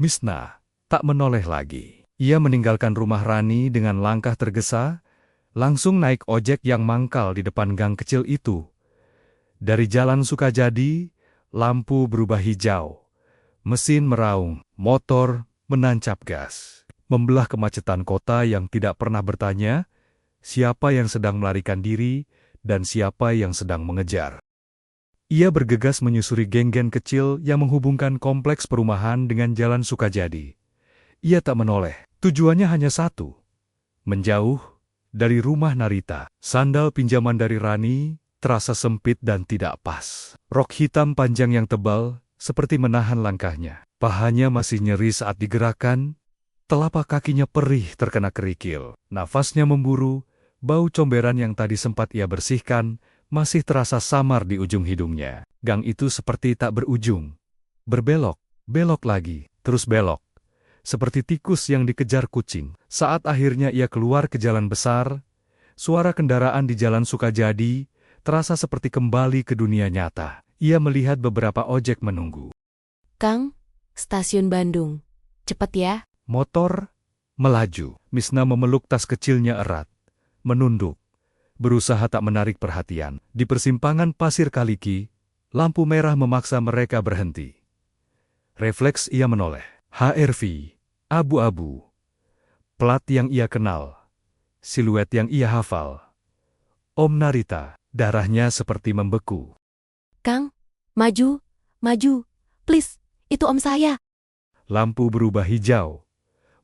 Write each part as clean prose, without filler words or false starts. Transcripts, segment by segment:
Misna tak menoleh lagi. Ia meninggalkan rumah Rani dengan langkah tergesa, langsung naik ojek yang mangkal di depan gang kecil itu. Dari Jalan Sukajadi, lampu berubah hijau. Mesin meraung, motor menancap gas. Membelah kemacetan kota yang tidak pernah bertanya siapa yang sedang melarikan diri dan siapa yang sedang mengejar. Ia bergegas menyusuri geng-geng kecil yang menghubungkan kompleks perumahan dengan Jalan Sukajadi. Ia tak menoleh, tujuannya hanya satu, menjauh dari rumah Narita. Sandal pinjaman dari Rani terasa sempit dan tidak pas. Rok hitam panjang yang tebal seperti menahan langkahnya. Pahanya masih nyeri saat digerakkan, telapak kakinya perih terkena kerikil. Nafasnya memburu, bau comberan yang tadi sempat ia bersihkan masih terasa samar di ujung hidungnya. Gang itu seperti tak berujung. Berbelok, belok lagi, terus belok. Seperti tikus yang dikejar kucing. Saat akhirnya ia keluar ke jalan besar, suara kendaraan di Jalan Sukajadi terasa seperti kembali ke dunia nyata. Ia melihat beberapa ojek menunggu. Kang, stasiun Bandung. Cepet ya. Motor melaju. Misna memeluk tas kecilnya erat, menunduk, berusaha tak menarik perhatian. Di persimpangan Pasir Kaliki, lampu merah memaksa mereka berhenti. Refleks ia menoleh. HRV, abu-abu. Plat yang ia kenal, siluet yang ia hafal. Om Narita, darahnya seperti membeku. Kang, maju, maju. Please, itu om saya. Lampu berubah hijau.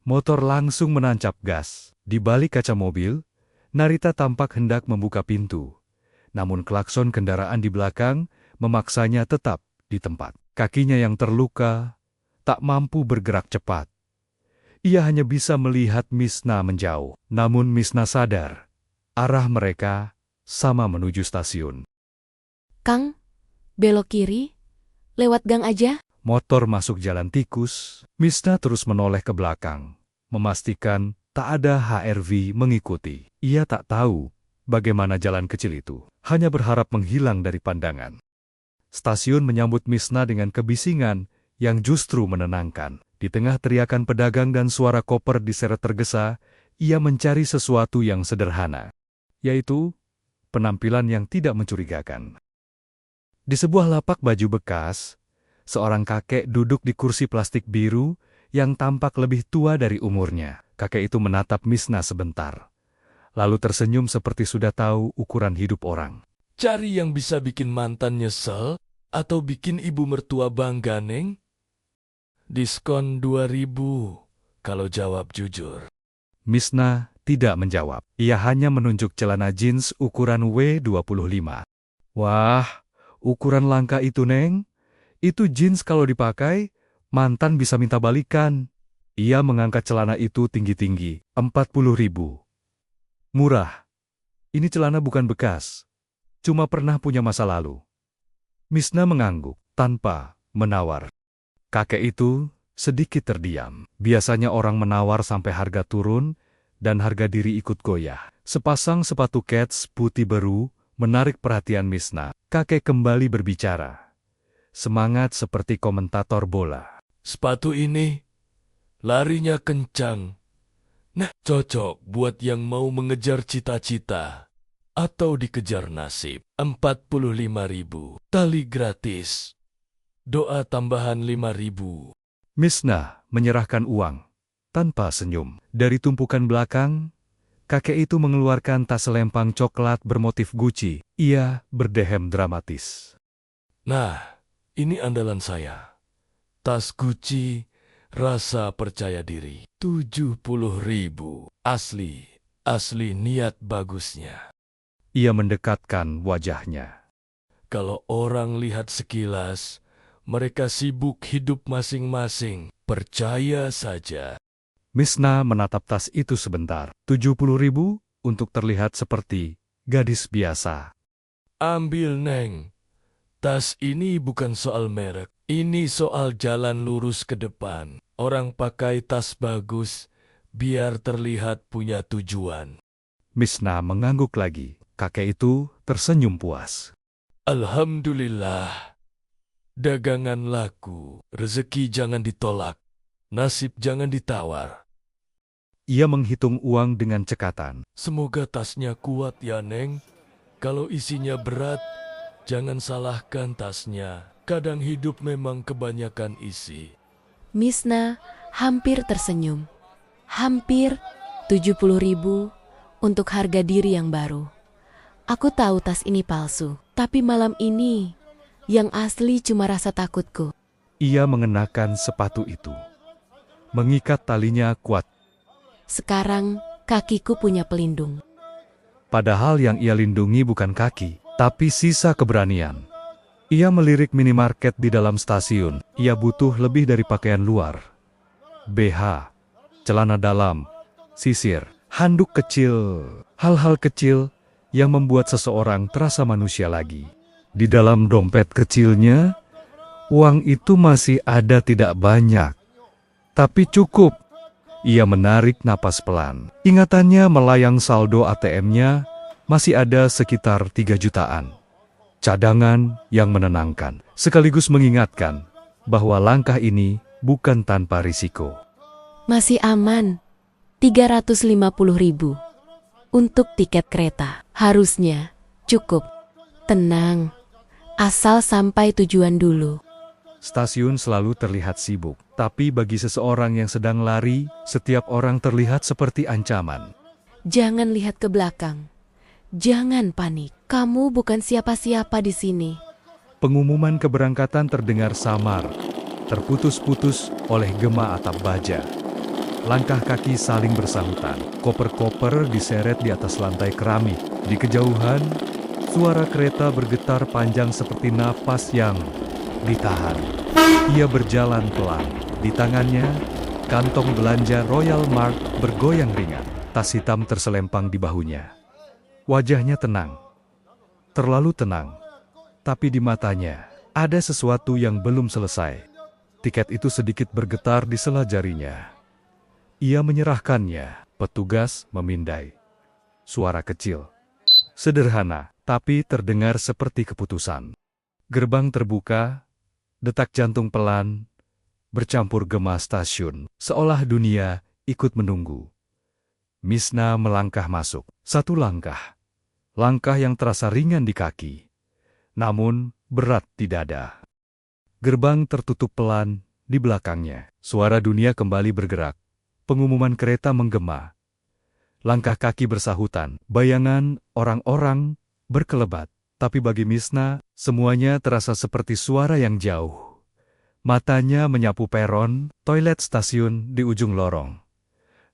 Motor langsung menancap gas. Di balik kaca mobil, Narita tampak hendak membuka pintu. Namun klakson kendaraan di belakang memaksanya tetap di tempat. Kakinya yang terluka tak mampu bergerak cepat. Ia hanya bisa melihat Misna menjauh. Namun Misna sadar, arah mereka sama menuju stasiun. Kang, belok kiri, lewat gang aja. Motor masuk jalan tikus. Misna terus menoleh ke belakang, memastikan tak ada HRV mengikuti. Ia tak tahu bagaimana jalan kecil itu, hanya berharap menghilang dari pandangan. Stasiun menyambut Misna dengan kebisingan yang justru menenangkan. Di tengah teriakan pedagang dan suara koper diseret tergesa, ia mencari sesuatu yang sederhana, yaitu penampilan yang tidak mencurigakan. Di sebuah lapak baju bekas, seorang kakek duduk di kursi plastik biru yang tampak lebih tua dari umurnya. Kakek itu menatap Misna sebentar, lalu tersenyum seperti sudah tahu ukuran hidup orang. Cari yang bisa bikin mantan nyesel atau bikin ibu mertua bangga, Neng? Diskon 2.000 kalau jawab jujur. Misna tidak menjawab. Ia hanya menunjuk celana jeans ukuran W25. Wah, ukuran langka itu, Neng. Itu jeans kalau dipakai, mantan bisa minta balikan. Ia mengangkat celana itu tinggi-tinggi. 40.000. Murah. Ini celana bukan bekas. Cuma pernah punya masa lalu. Misna mengangguk tanpa menawar. Kakek itu sedikit terdiam. Biasanya orang menawar sampai harga turun dan harga diri ikut goyah. Sepasang sepatu kets putih baru menarik perhatian Misna. Kakek kembali berbicara. Semangat seperti komentator bola. Sepatu ini larinya kencang. Nah, cocok buat yang mau mengejar cita-cita atau dikejar nasib. 45.000. Tali gratis. Doa tambahan 5.000. Misna menyerahkan uang tanpa senyum. Dari tumpukan belakang, kakek itu mengeluarkan tas selempang coklat bermotif Gucci. Ia berdehem dramatis. Nah, ini andalan saya. Tas Gucci, rasa percaya diri. 70.000. Asli niat bagusnya. Ia mendekatkan wajahnya. Kalau orang lihat sekilas, mereka sibuk hidup masing-masing. Percaya saja. Misna menatap tas itu sebentar. 70.000 untuk terlihat seperti gadis biasa. Ambil, Neng. Tas ini bukan soal merek. Ini soal jalan lurus ke depan. Orang pakai tas bagus biar terlihat punya tujuan. Misna mengangguk lagi. Kakek itu tersenyum puas. Alhamdulillah. Dagangan laku, rezeki jangan ditolak. Nasib jangan ditawar. Ia menghitung uang dengan cekatan. Semoga tasnya kuat ya, Neng. Kalau isinya berat, jangan salahkan tasnya. Kadang hidup memang kebanyakan isi. Misna hampir tersenyum. Hampir 70.000 untuk harga diri yang baru. Aku tahu tas ini palsu, tapi malam ini yang asli cuma rasa takutku. Ia mengenakan sepatu itu. Mengikat talinya kuat. Sekarang kakiku punya pelindung. Padahal yang ia lindungi bukan kaki, tapi sisa keberanian. Ia melirik minimarket di dalam stasiun. Ia butuh lebih dari pakaian luar. BH, celana dalam, sisir, handuk kecil. Hal-hal kecil yang membuat seseorang terasa manusia lagi. Di dalam dompet kecilnya, uang itu masih ada tidak banyak. Tapi cukup. Ia menarik napas pelan. Ingatannya melayang saldo ATM-nya masih ada sekitar 3 jutaan. Cadangan yang menenangkan, sekaligus mengingatkan bahwa langkah ini bukan tanpa risiko. Masih aman. 350.000 untuk tiket kereta. Harusnya cukup. Tenang. Asal sampai tujuan dulu. Stasiun selalu terlihat sibuk, tapi bagi seseorang yang sedang lari, setiap orang terlihat seperti ancaman. Jangan lihat ke belakang. Jangan panik. Kamu bukan siapa-siapa di sini. Pengumuman keberangkatan terdengar samar, terputus-putus oleh gema atap baja. Langkah kaki saling bersahutan. Koper-koper diseret di atas lantai keramik. Di kejauhan, suara kereta bergetar panjang seperti napas yang ditahan. Ia berjalan pelan. Di tangannya, kantong belanja Royal Mart bergoyang ringan. Tas hitam terselempang di bahunya. Wajahnya tenang. Terlalu tenang. Tapi di matanya, ada sesuatu yang belum selesai. Tiket itu sedikit bergetar di sela jarinya. Ia menyerahkannya. Petugas memindai. Suara kecil. Sederhana, tapi terdengar seperti keputusan. Gerbang terbuka. Detak jantung pelan, bercampur gema stasiun, seolah dunia ikut menunggu. Misna melangkah masuk, satu langkah. Langkah yang terasa ringan di kaki, namun berat di dada. Gerbang tertutup pelan di belakangnya. Suara dunia kembali bergerak. Pengumuman kereta menggema. Langkah kaki bersahutan, bayangan orang-orang berkelebat. Tapi bagi Misna, semuanya terasa seperti suara yang jauh. Matanya menyapu peron, toilet stasiun di ujung lorong.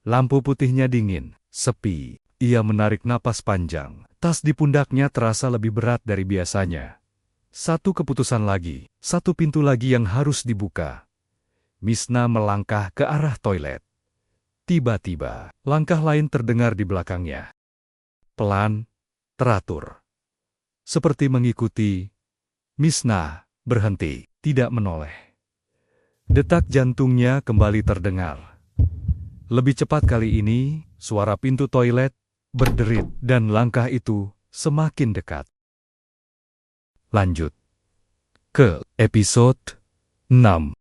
Lampu putihnya dingin, sepi. Ia menarik napas panjang. Tas di pundaknya terasa lebih berat dari biasanya. Satu keputusan lagi, satu pintu lagi yang harus dibuka. Misna melangkah ke arah toilet. Tiba-tiba, langkah lain terdengar di belakangnya. Pelan, teratur. Seperti mengikuti, Misna berhenti, tidak menoleh. Detak jantungnya kembali terdengar. Lebih cepat kali ini, suara pintu toilet berderit dan langkah itu semakin dekat. Lanjut ke episode 6.